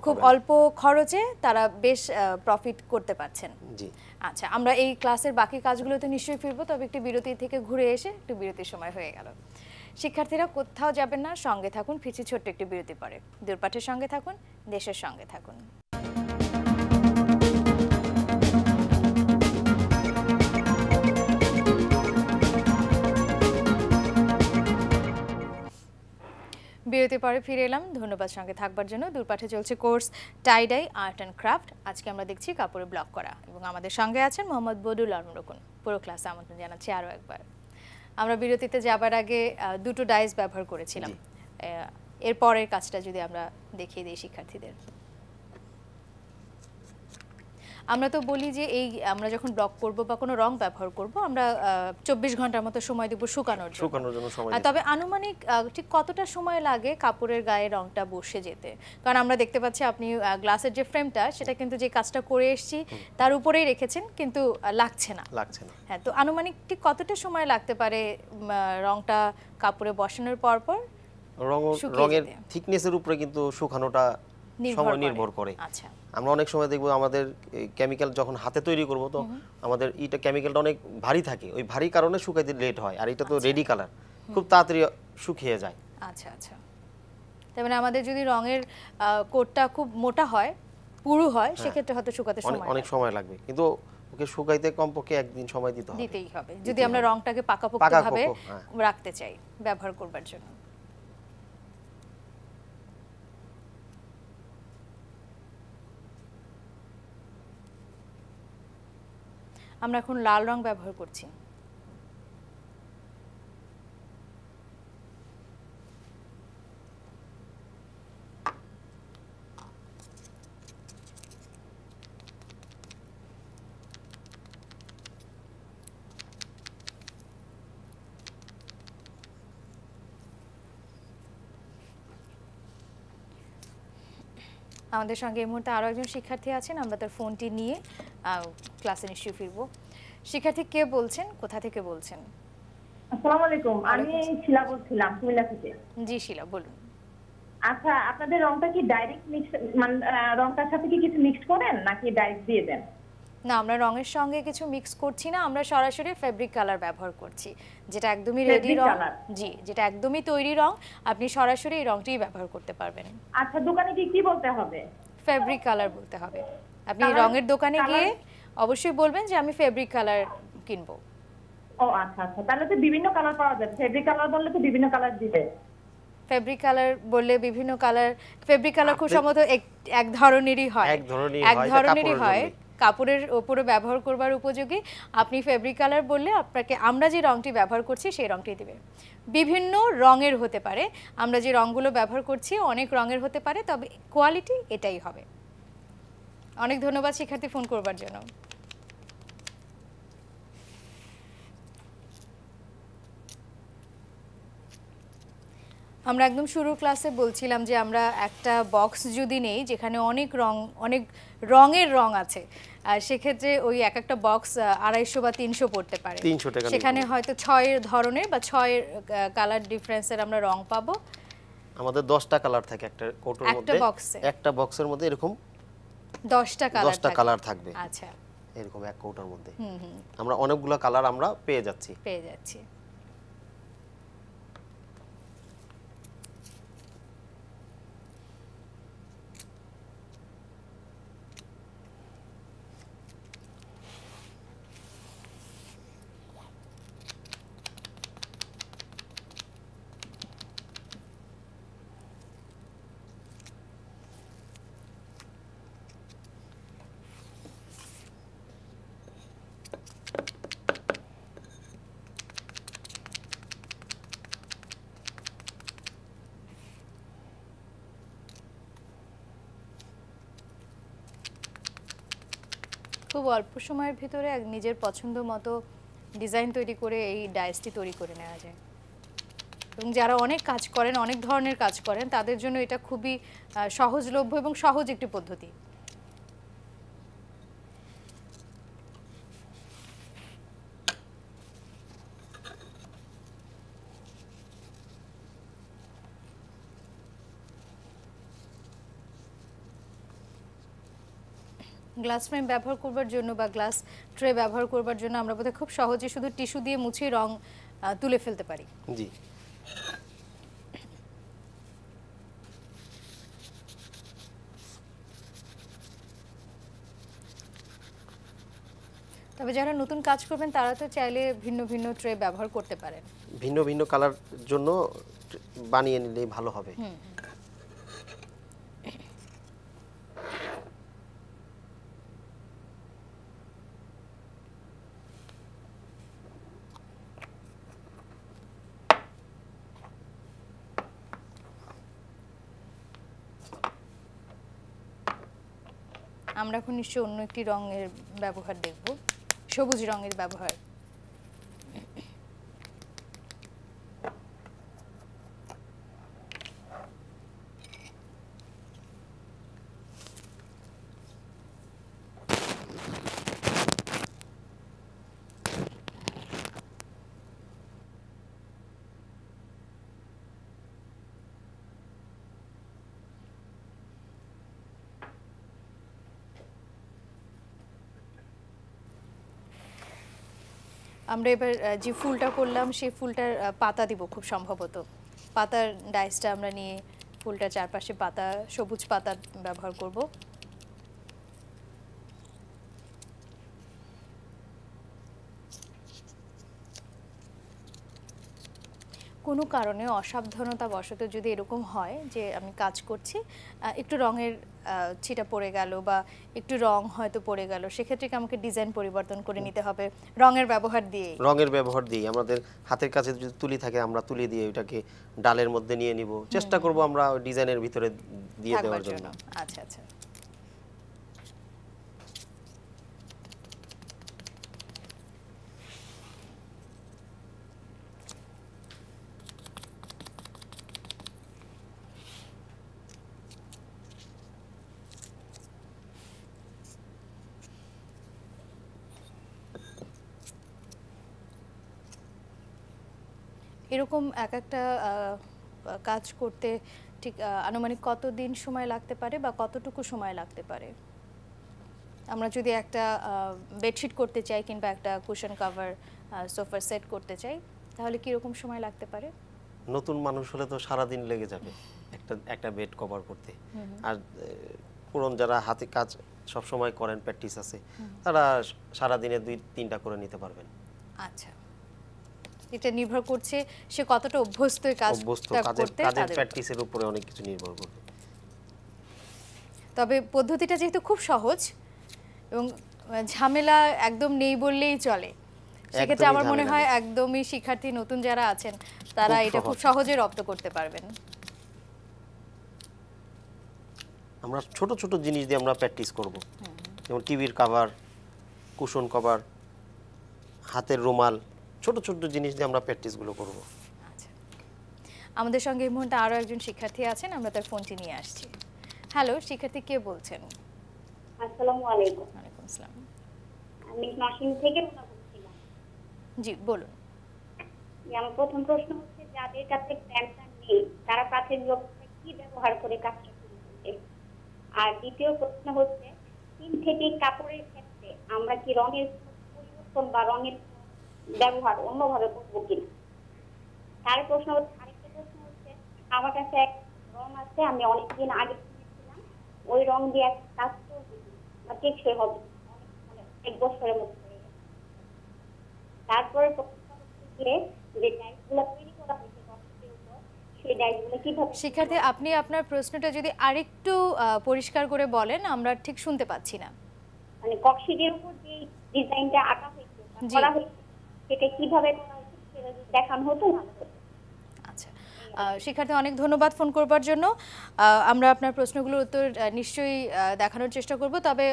খুব অল্প খরচে তারা বেশ প্রফিট করতে পারছেন। জি। আচ্ছা, আমরা এই ক্লাসের বাকি কাজগুলোতে নিশ্চয়ই ফিরবো, তবে একটু বিরতি থেকে ঘুরে এসে একটু বিরতির সময় হয়ে গেল। শিক্ষার্থীরা কোথাও যাবেন না, সঙ্গে থাকুন, ফিরছি ছোট্ট একটি বিরতি পরে। দূরপাঠের সঙ্গে থাকুন, দেশের সঙ্গে থাকুন। বিরতি পরে ফিরে এলাম। ধন্যবাদ সঙ্গে থাকবার জন্য। দূরপাঠে চলছে course tie dye art and craft. আজকে আমরা দেখছি কাপড়ে ব্লক করা এবং আমাদের সঙ্গে আছেন মোহাম্মদ বদরুল আলম রোকন। পুরো ক্লাসে আমন্ত্রণ জানাচ্ছি আরও একবার। আমরা বিরতিতে যাবার আগে দুটো ডাইস ব্যবহার করেছিলাম। এর পরের কাজটা যদি আমরা দেখিয়ে দিই শিক্ষার্থীদের। আমরা তো বলি যে এই আমরা যখন ব্লক করব বা কোনো রং ব্যবহার করব আমরা 24 ঘন্টার মতো সময় দেব শুকানোর জন্য সময় দিই। তবে আনুমানিক ঠিক কতটা সময় লাগে কাপড়ের গায়ে রংটা বসে যেতে? কারণ আমরা দেখতে পাচ্ছি আপনি গ্লাসের যে ফ্রেমটা সেটা কিন্তু যে কাজটা করে এসেছি তার উপরেই রেখেছেন, কিন্তু লাগছে না। হ্যাঁ, তো আনুমানিক ঠিক কতটা সময় লাগতে পারে রংটা কাপড়ে বসানোর পর রঙের থিকনেসের উপরে কিন্তু শুকানোটা সময় নির্ভর করে। আচ্ছা, আমরা অনেক সময় দেখব আমাদের কেমিক্যাল যখন হাতে তৈরি করব তো আমাদের এটা কেমিক্যালটা অনেক ভারী থাকে, ওই ভারী কারণে শুকাইতে লেট হয়। আর এটা তো রেডি কালার, খুব তাড়াতাড়ি শুকিয়ে যায়। আচ্ছা আচ্ছা, তার মানে আমাদের যদি রঙের কোটটা খুব মোটা হয়, পুরু হয়, সেক্ষেত্রে হয়তো শুকাতে অনেক সময় লাগবে, কিন্তু ওকে শুকাইতে কমপক্ষে একদিন সময় দিতেই হবে যদি আমরা রংটাকে পাকাপোক্তভাবে রাখতে চাই ব্যবহার করবার জন্য। আমরা এখন লাল রং ব্যবহার করছি। আমাদের সঙ্গে এই মুহূর্তে আরো একজন শিক্ষার্থী আছেন, আমরা তার ফোনটি নিয়ে ক্লাসে নিশ্চয়ই ফিরবো। শিক্ষার্থী কে বলছেন, কোথা থেকে বলছেন? আসসালামু আলাইকুম, আমি শিলা বলছিলাম কুমিল্লা থেকে। জি শিলা, বলুন। আচ্ছা, আপনাদের রংটা কি ডাইরেক্ট মিক্স, মানে রংটার সাথে কি কিছু মিক্স করেন নাকি ডাইরেক্ট দিয়ে দেন? না, আমরা রঙের সঙ্গে কিছু মিক্স করছি না, আমরা সরাসরি ফেব্রিক কালার ব্যবহার করছি, যেটা একদমই রেডি রং। জি, যেটা একদমই তৈরি রং, আপনি সরাসরি এই রংটিই ব্যবহার করতে পারবেন। আচ্ছা, দোকানে কি বলতে হবে? ফেব্রিক কালার বলতে হবে। আপনি রঙের দোকানে গিয়ে অবশ্যই বলবেন যে আমি ফেব্রিক কালার কিনবো। ও আচ্ছা আচ্ছা, তাহলে তো বিভিন্ন কালার পাওয়া যায়। ফেব্রিক কালার বললে তো বিভিন্ন কালার দিবে। ফেব্রিক কালার বললে বিভিন্ন কালার, ফেব্রিক কালার খুব সম্ভবত এক ধরনেরই হয়, কাপড়ের উপরে ব্যবহার করবার উপযোগী। আপনি ফেব্রিক কালার বললে আপনাকে আমরা যে রংটি ব্যবহার করছি সেই রংটি দিবে। বিভিন্ন রঙের হতে পারে, আমরা যে রংগুলো ব্যবহার করছি অনেক রঙের হতে পারে, তবে কোয়ালিটি এটাই হবে। অনেক ধন্যবাদ শিক্ষার্থী ফোন করবার জন্য। আমরা একদম শুরুর ক্লাসে বলছিলাম যে আমরা একটা বক্স যদি নেই যেখানে অনেক রঙের রং আছে, আর সেক্ষেত্রে ওই একটা বক্স 250 বা 300 পড়তে পারে। সেখানে হয়তো 6 ধরনের বা 6 কালার ডিফারেন্সের আমরা রং পাবো। আমাদের 10টা কালার থাকে একটা কোটের মধ্যে, একটা বক্সের মধ্যে এরকম 10টা কালার থাকবে। আচ্ছা, এরকম এক কোটের মধ্যে আমরা অনেকগুলো কালার আমরা পেয়ে যাচ্ছি। খুব অল্প সময়ের ভিতরে নিজের পছন্দ মতো ডিজাইন তৈরি করে এই ডাইসটি তৈরি করে নেওয়া যায়, এবং যারা অনেক কাজ করেন, অনেক ধরনের কাজ করেন, তাদের জন্য এটা খুবই সহজলভ্য এবং সহজ একটি পদ্ধতি। গ্লাস ফ্রেম ব্যবহার করবার জন্য বা গ্লাস ট্রে ব্যবহার করবার জন্য আমরা বোধহয় খুব সহজে শুধু টিস্যু দিয়ে মুছে রং তুলে ফেলতে পারি। জি, তবে যারা নতুন কাজ করবেন তারা তো চাইলে ভিন্ন ভিন্ন ট্রে ব্যবহার করতে পারেন। ভিন্ন ভিন্ন কালার জন্য বানিয়ে নিলেই ভালো হবে। আমরা এখন নিশ্চয়ই অন্য একটি রঙের ব্যবহার দেখব, সবুজ রঙের ব্যবহার। আমরা এবার যে ফুলটা করলাম সেই ফুলটার পাতা দিব খুব সম্ভবত। পাতার ডাইসটা আমরা নিয়ে ফুলটার চারপাশে পাতা, সবুজ পাতা ব্যবহার করব। কোনো কারণে অসাবধানতা বশত যদি এরকম হয় যে আমি কাজ করছি, একটু রঙের ছিটা পড়ে গেল বা একটু রং হয়তো পড়ে গেল, সেক্ষেত্রে কি আমাকে ডিজাইন পরিবর্তন করে নিতে হবে রঙের ব্যবহার দিয়ে? রঙের ব্যবহার দিয়ে আমাদের হাতের কাছে যদি তুলি থাকে আমরা তুলি দিয়ে ওটাকে ডালের মধ্যে নিয়ে নিব, চেষ্টা করব আমরা ওই ডিজাইনের ভিতরে দিয়ে দেওয়ার জন্য। আচ্ছা আচ্ছা। এরকম এক একটা কাজ করতে ঠিক আনুমানিক কতদিন সময় লাগতে পারে বা কতটুকু সময় লাগতে পারে? আমরা যদি একটা বেডশিট করতে চাই কিংবা একটা কুশন কভার, সোফার সেট করতে চাই, তাহলে কি রকম সময় লাগতে পারে? নতুন মানুষ হলে তো সারা দিন লেগে যাবে একটা বেড কভার করতে। আর পুরনো যারা হাতে কাজ সব সময় করেন, প্র্যাকটিস আছে, তারা সারা দিনে 2-3টা করে নিতে পারবেন। আচ্ছা, এটা নির্ভর করছে সে কতটা অভ্যস্ত কাজের প্র্যাকটিসের উপরে অনেক কিছু নির্ভর করবে। তবে পদ্ধতিটা যেহেতু খুব সহজ এবং ঝামেলা একদম নেই বললেই চলে, সেক্ষেত্রে আমার মনে হয় একদমই শিক্ষার্থী নতুন যারা আছেন তারা এটা খুব সহজে রপ্ত করতে পারবেন। আমরা ছোট ছোট জিনিস দিয়ে আমরা প্র্যাকটিস করব, যেমন টিভির কভার, কুশন কভার, হাতের রুমাল, ছোট ছোট জিনিস দিয়ে আমরা প্র্যাকটিসগুলো করব। আচ্ছা, আমাদের সঙ্গে এই মুহূর্তে আরও একজন শিক্ষার্থী আছেন, আমরা তার ফোনটি নিয়ে আসছি। হ্যালো, শিক্ষার্থী কে বলছেন? আসসালামু আলাইকুম। ওয়ালাইকুম আসসালাম। আমি নরসিং থেকে বলছিলাম। জি বলুন। আমার প্রথম প্রশ্ন হচ্ছে, যাদের কাছে প্যান্টটা নেই তারা কাঠের অবস্থায় কি ব্যবহার করে কাজটা করবে? আর দ্বিতীয় প্রশ্ন হচ্ছে, সিনথেটিক কাপড়ের ক্ষেত্রে আমরা কি রঙের পরিবর্তন বা রঙের ব্যবহার অন্যভাবে করবো কিনা? আরেকটা প্রশ্ন হচ্ছে, আমার কাছে এক রং আছে, আমি অনেকদিন আগে কিনেছিলাম, ওই রং দিয়ে এক কাজ করবো বা টেকসই হবে, মানে 1 বছরের মধ্যে হয়ে গেছে। তারপরে যে ডাইসগুলো তৈরি করা হয়েছে সেই ডাইসগুলো কিভাবে? শিক্ষার্থী, আপনি আপনার প্রশ্নটা যদি আরেকটু পরিষ্কার করে বলেন, আমরা ঠিক শুনতে পাচ্ছি না। মানে কক্সিটের উপর যে ডিজাইনটা আঁকা হয়েছে করা হয়েছে সেটা কিভাবে করা হয়েছে সেটা যদি দেখানো হতো ভালো হতো। আচ্ছা, শিক্ষার্থী অনেক ধন্যবাদ ফোন করবার জন্য। আমরা আপনার প্রশ্নগুলোর উত্তর নিশ্চয়ই দেখানোর চেষ্টা করব। তবে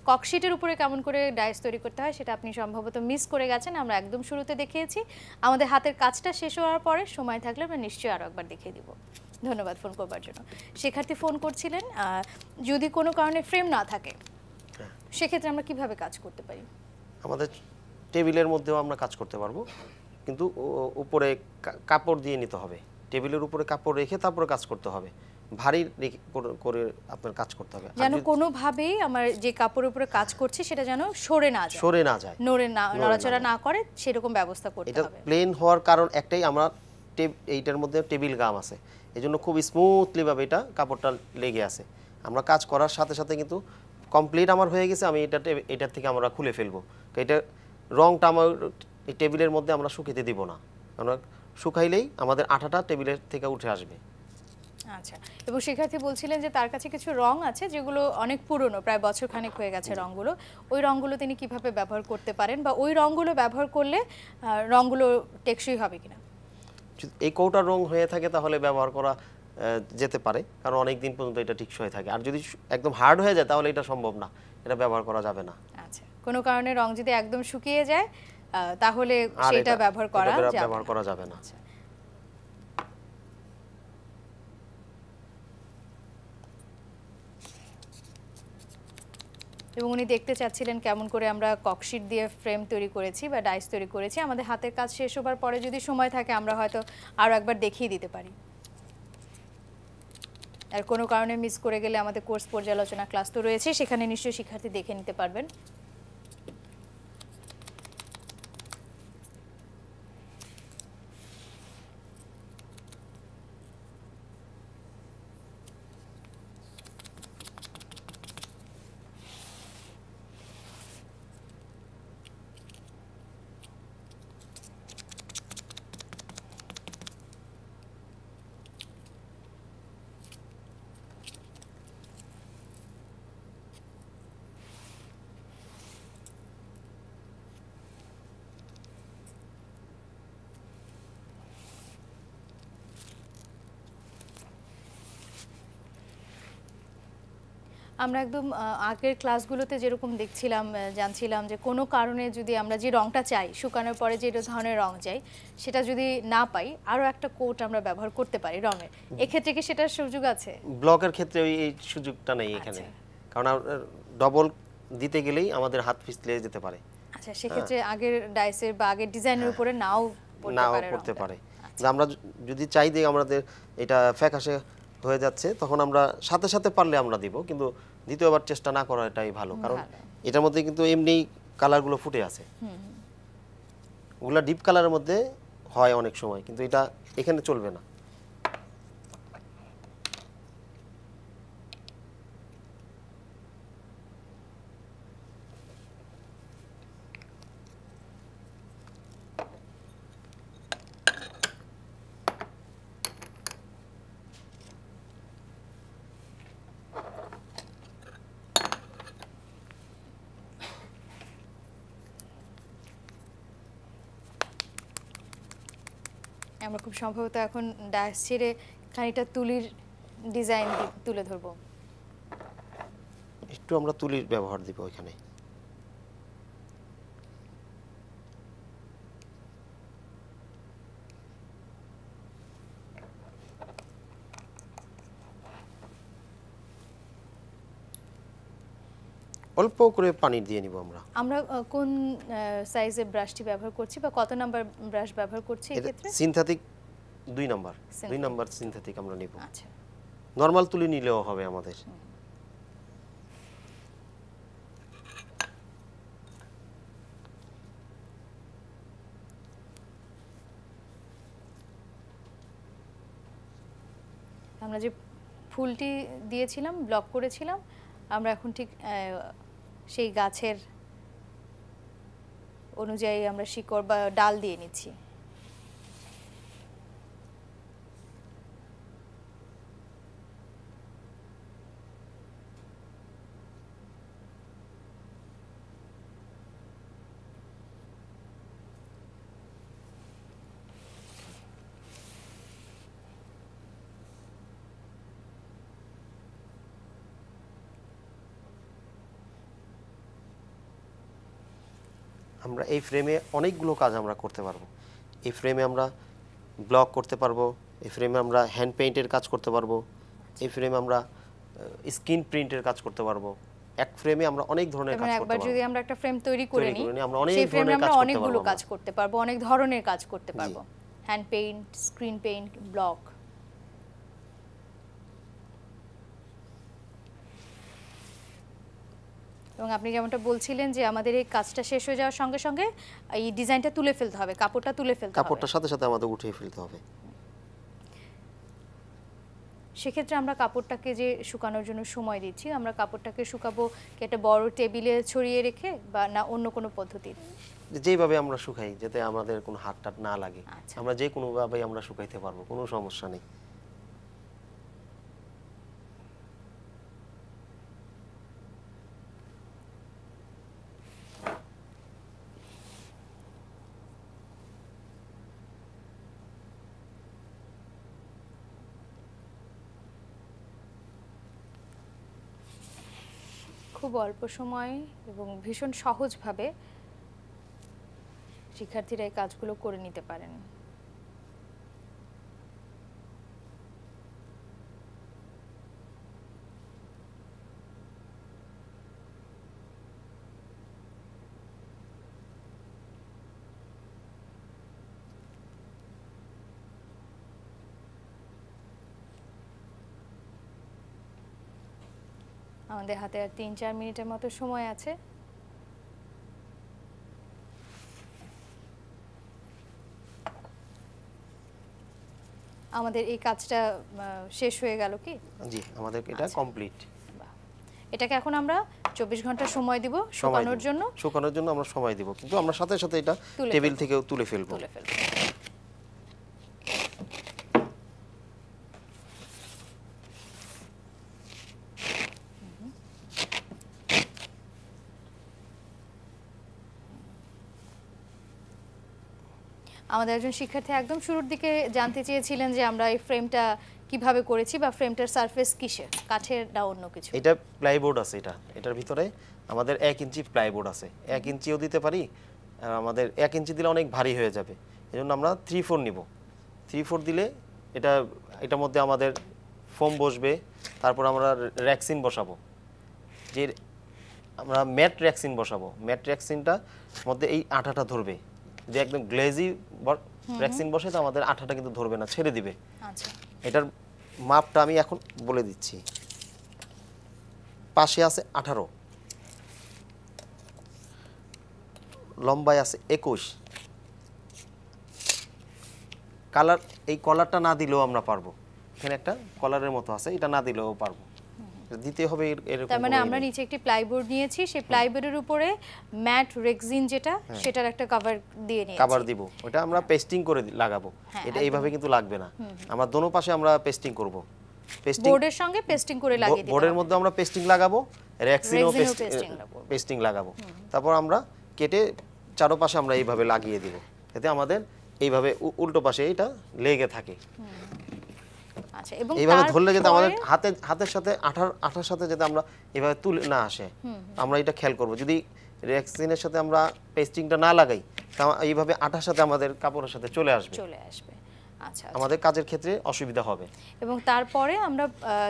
ককশিটের উপরে কেমন করে ডাইস তৈরি করতে হয় সেটা আপনি সম্ভবত মিস করে গেছেন। আমরা একদম শুরুতে দেখিয়েছি, আমাদের হাতের কাজটা শেষ হওয়ার পরে সময় থাকলে আমরা নিশ্চয়ই আরও একবার দেখিয়ে দিব। ধন্যবাদ ফোন করবার জন্য। শিক্ষার্থী ফোন করছিলেন, যদি কোনো কারণে ফ্রেম না থাকে সেক্ষেত্রে আমরা কিভাবে কাজ করতে পারি? আমাদের টেবিলের মধ্যেও আমরা কাজ করতে পারবো, কিন্তু উপরে কাপড় দিয়ে নিতে হবে। টেবিলের উপরে কাপড় রেখে তারপরে কাজ করতে হবে, ভারী করে আপনার কাজ করতে হবে, যেন কোনোভাবেই আমার যে কাপড়ের উপরে কাজ করছে সেটা যেন সরে না যায়, নড়াচড়া না করে, সেরকম ব্যবস্থা করতে হবে। এটা প্লেন হওয়ার কারণ একটাই, আমরা এইটার মধ্যে টেবিল গাম আছে, এজন্য খুব স্মুথলি ভাবে এটা কাপড়টা লেগে আছে। আমরা কাজ করার সাথে সাথে কিন্তু কমপ্লিট আমার হয়ে গেছে, আমি এটার থেকে আমরা খুলে ফেলবো। তো এটা রংটা আমার এই টেবিলের মধ্যে আমরা শুকাতে দিব না, আমরা শুকাইলেই আমাদের আঠাটা টেবিলের থেকে উঠে আসবে। আচ্ছা, এবং শিক্ষার্থী বলছিলেন যে তার কাছে কিছু রং আছে যেগুলো অনেক পুরনো, প্রায় বছর খানেক হয়ে গেছে রংগুলো, ওই রংগুলো তিনি কিভাবে ব্যবহার করতে পারেন বা ওই রংগুলো ব্যবহার করলে রংগুলো টেকসই হবে কিনা? এই কৌটার রং হয়ে থাকে তাহলে ব্যবহার করা যেতে পারে, কারণ অনেক দিন পর্যন্ত এটা টিকসই থাকে। আর যদি একদম হার্ড হয়ে যায় তাহলে এটা সম্ভব না, এটা ব্যবহার করা যাবে না। আচ্ছা, কোনো কারণে রং যদি একদম শুকিয়ে যায় তাহলে সেটা ব্যবহার করা যাবে না। এবং উনি দেখতে চাচ্ছিলেন কেমন করে আমরা ককশিট দিয়ে ফ্রেম তৈরি করেছি বা ডাইস তৈরি করেছি। আমাদের হাতের কাজ শেষ হবার পরে যদি সময় থাকে আমরা হয়তো আরও একবার দেখিয়ে দিতে পারি। আর কোনো কারণে মিস করে গেলে আমাদের কোর্স পর্যালোচনা ক্লাস তো রয়েছে, সেখানে নিশ্চয়ই শিক্ষার্থী দেখে নিতে পারবেন। আমরা একদম আগের ক্লাসগুলোতে যেরকম দেখছিলাম, জানছিলাম যে কোনো কারণে যদি আমরা যে রংটা চাই, শুকানোর পরে যে ধরনের রং চাই সেটা যদি না পাই, আরও একটা কোট আমরা ব্যবহার করতে পারি রঙের। এক্ষেত্রে কি সেটার সুযোগ আছে? ব্লকের ক্ষেত্রে এই সুযোগটা নেই এখানে, কারণ ডবল দিতে গেলেই আমাদের হাত পিছলে যেতে পারে। আচ্ছা, সেক্ষেত্রে আগের ডাইসের বা আগের ডিজাইনের উপরে নাও পড়তে পারে। আমরা যদি চাই যে আমাদের এটা ফ্যাকাশে হয়ে যাচ্ছে, তখন আমরা সাথে সাথে পারলে আমরা দিব, কিন্তু দ্বিতীয়বার চেষ্টা না করা এটাই ভালো, কারণ এটার মধ্যে কিন্তু এমনি কালারগুলো ফুটে আছে। ওগুলা ডিপ কালারের মধ্যে হয় অনেক সময়, কিন্তু এটা এখানে চলবে না। আমরা খুব সম্ভবত এখন ডাইস ছেড়ে খানিকটা তুলির ডিজাইন তুলে ধরব। একটু আমরা তুলির ব্যবহার দিব এখানে। অল্প করে পানি দিয়ে নিব। আমরা কোন সাইজের ব্রাশটি ব্যবহার করছি বা কত নাম্বার ব্রাশ ব্যবহার করছি এই ক্ষেত্রে? সিনথেটিক 2 নাম্বার সিনথেটিক আমরা নিব। আচ্ছা, নরমাল তুলি নিলেও হবে আমাদের। আমরা যে ফুলটি দিয়েছিলাম, ব্লক করেছিলাম, আমরা এখন ঠিক সেই গাছের অনুযায়ী আমরা শিকড় বা ডাল দিয়ে নিচ্ছি। আমরা এই ফ্রেমে অনেকগুলো কাজ আমরা করতে পারবো। এই ফ্রেমে আমরা ব্লক করতে পারবো, এই ফ্রেমে আমরা হ্যান্ড পেইন্টের কাজ করতে পারবো, এই ফ্রেমে আমরা স্ক্রিন প্রিন্টের কাজ করতে পারবো। এক ফ্রেমে আমরা অনেক ধরনের কাজ করতে পারবো। একবার যদি আমরা একটা ফ্রেম তৈরি করে নিই, আমরা অনেক সেই ফ্রেমে ধরনের আমরা অনেকগুলো কাজ করতে পারবো, অনেক ধরনের কাজ করতে পারবো। Hand paint, screen paint, block. এবং আপনি যেমনটা বলছিলেন যে আমাদের এই কাজটা শেষ হয়ে যাওয়ার সঙ্গে সঙ্গে এই ডিজাইনটা তুলে ফেলতে হবে, কাপড়টা তুলে ফেলতে হবে, কাপড়টার সাথে সাথে আমাদের উঠিয়ে ফেলতে হবে। সেক্ষেত্রে আমরা কাপড়টাকে যে শুকানোর জন্য সময় দিচ্ছি, আমরা কাপড়টাকে শুকাবো কি একটা বড় টেবিলে ছড়িয়ে রেখে, বা না অন্য কোনো পদ্ধতি? যেভাবে আমরা শুকাই, যাতে আমাদের কোনো হাত টাত না লাগে, আচ্ছা। আমরা যে কোনোভাবে আমরা শুকাইতে পারবো, কোনো সমস্যা নেই। খুব অল্প সময় এবং ভীষণ সহজভাবে শিক্ষার্থীরা এই কাজগুলো করে নিতে পারেন। আমাদের হাতে আর 3-4 মিনিটের মতো সময় আছে। আমাদের এই কাজটা শেষ হয়ে গেল কি? জি, আমাদের এটা কমপ্লিট। এটাকে এখন আমরা 24 ঘন্টা সময় দিব শুকানোর জন্য। শুকানোর জন্য আমরা সময় দিব, কিন্তু আমরা সাথে সাথে এটা টেবিল থেকে তুলে ফেলবো। আমাদের একজন শিক্ষার্থী একদম শুরুর দিকে জানতে চেয়েছিলেন যে আমরা এই ফ্রেমটা কিভাবে করেছি বা ফ্রেমটার সারফেস কিসের, কাঠের না অন্য কিছু। এটা প্লাইবোর্ড আছে, এটার ভিতরে আমাদের 1 ইঞ্চি প্লাইবোর্ড আছে। 1 ইঞ্চিও দিতে পারি, আমাদের 1 ইঞ্চি দিলে অনেক ভারী হয়ে যাবে, এজন্য আমরা 3/4 নিব। 3/4 দিলে এটার মধ্যে আমাদের ফোম বসবে, তারপর আমরা র্যাক্সিন বসাবো। যে আমরা ম্যাট র্যাক্সিন বসাবো, ম্যাট র্যাক্সিনটার মধ্যে এই আঠাটা ধরবে। যে একদম গ্লেজি র্যাক্সিন বসে তো আমাদের আঠাটা কিন্তু ধরবে না, ছেড়ে দিবে। আচ্ছা, এটার মাপটা আমি এখন বলে দিচ্ছি। পাশে আছে 18, লম্বায় আছে 21। কালার, এই কলারটা না দিলেও আমরা পারবো, এখানে একটা কলারের মতো আছে, এটা না দিলেও পারবো, দিতে হবে এরকম। তার মানে আমরা নিচে একটি প্লাইবোর্ড নিয়েছি, সেই প্লাইবোর্ডের উপরে ম্যাট রেক্সিন যেটা সেটার একটা কভার দিয়ে নিয়েছি। কভার দিব, ওটা আমরা পেস্টিং করে লাগাবো। এটা এইভাবে কিন্তু লাগবে না, আমরা দোনো পাশে আমরা পেস্টিং করব। পেস্টিং বোর্ডের সঙ্গে পেস্টিং করে লাগিয়ে দিই। বোর্ডের মধ্যে আমরা পেস্টিং লাগাবো, রেক্সিনও পেস্টিং লাগাবো। তারপর আমরা কেটে চারপাশে আমরা এইভাবে লাগিয়ে দিব, যাতে আমাদের এইভাবে উল্টো পাশে এটা লেগে থাকে। আচ্ছা, এবং এইভাবে ধরলে যাতে আমাদের হাতের সাথে আঠার সাথে যাতে আমরা এইভাবে তুলে না আসে, আমরা এটা খেয়াল করব। যদি রেক্সিনের সাথে আমরা পেস্টিংটা না লাগাই, তাহলে এইভাবে আঠার সাথে আমাদের কাপড়ের সাথে চলে আসবে। আচ্ছা, আমাদের কাজের ক্ষেত্রে অসুবিধা হবে। এবং তারপরে আমরা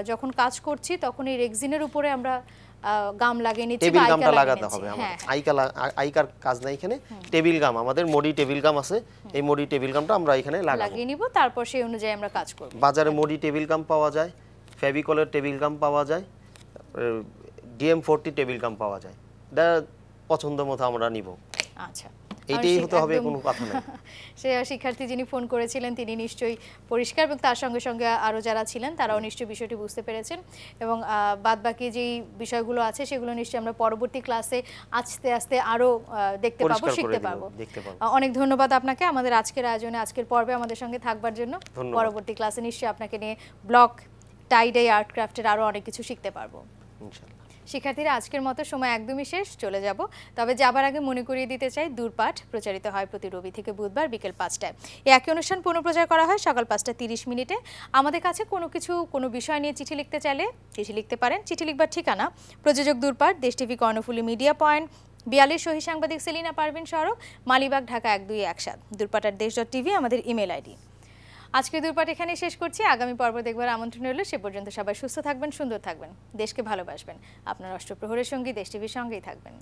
যখন কাজ করছি তখন এই রেক্সিনের উপরে আমরা গাম লাগিয়ে নিচ্ছি, টেবিল গামটা লাগাতে হবে আমাদের। আইকার কাজ নাই এখানে, টেবিল গাম, আমাদের মডি টেবিল গাম আছে, এই মডি টেবিল গামটা আমরা এখানে লাগিয়ে নিব। তারপর সেই অনুযায়ী আমরা কাজ করব। বাজারে মডি টেবিল গাম পাওয়া যায়, ফেভিকলের টেবিল গাম পাওয়া যায়, DM40 টেবিল গাম পাওয়া যায়, এটা পছন্দ মতো আমরা নিব। আচ্ছা, এইটাই হতে হবে, কোনো কথা নাই। সে শিক্ষার্থী যিনি ফোন করেছিলেন তিনি নিশ্চয়ই পরিষ্কার, এবং তার সঙ্গে সঙ্গে আরও যারা ছিলেন তারাও নিশ্চয়ই বিষয়টি বুঝতে পেরেছেন, এবং বাদবাকি যেই বিষয়গুলো আছে সেগুলো নিশ্চয়ই আমরা পরবর্তী ক্লাসে আস্তে আস্তে আরও দেখতে পাবো, শিখতে পাবো। অনেক ধন্যবাদ আপনাকে আমাদের আজকের আয়োজনে, আজকের পর্বে আমাদের সঙ্গে থাকবার জন্য। পরবর্তী ক্লাসে নিশ্চয়ই আপনাকে নিয়ে ব্লক, টাই-ডাই, আর্ট ক্রাফটের আরও অনেক কিছু শিখতে পারবো ইনশাআল্লাহ। শিক্ষার্থীরা, আজকের মতো সময় একদমই শেষ, চলে যাব। তবে যাবার আগে মনে করিয়ে দিতে চাই, দূরপাঠ প্রচারিত হয় প্রতি রবি থেকে বুধবার বিকেল 5টায়। এই একই অনুষ্ঠান পুনঃপ্রচার করা হয় সকাল 5:30 আমাদের কাছে কোনো বিষয় নিয়ে চিঠি লিখতে চাইলে চিঠি লিখতে পারেন। চিঠি লিখবার ঠিকানা: প্রযোজক দূরপাঠ, দেশ টিভি, কর্ণফুলী মিডিয়া পয়েন্ট, 42, সহি সাংবাদিক সেলিনা পারভিন সড়ক, মালিবাগ, ঢাকা 1217। দূরপাঠ@desh.tv আমাদের ইমেল আইডি। আজকে দূরপাঠ এখানেই শেষ করছি। আগামী পর্ব দেখবার আমন্ত্রণ রইল। সে পর্যন্ত সবাই সুস্থ থাকবেন, সুন্দর থাকবেন, দেশকে ভালোবাসবেন। আপনার অষ্টপ্রহরের সঙ্গী দেশ টিভির সঙ্গেই থাকবেন।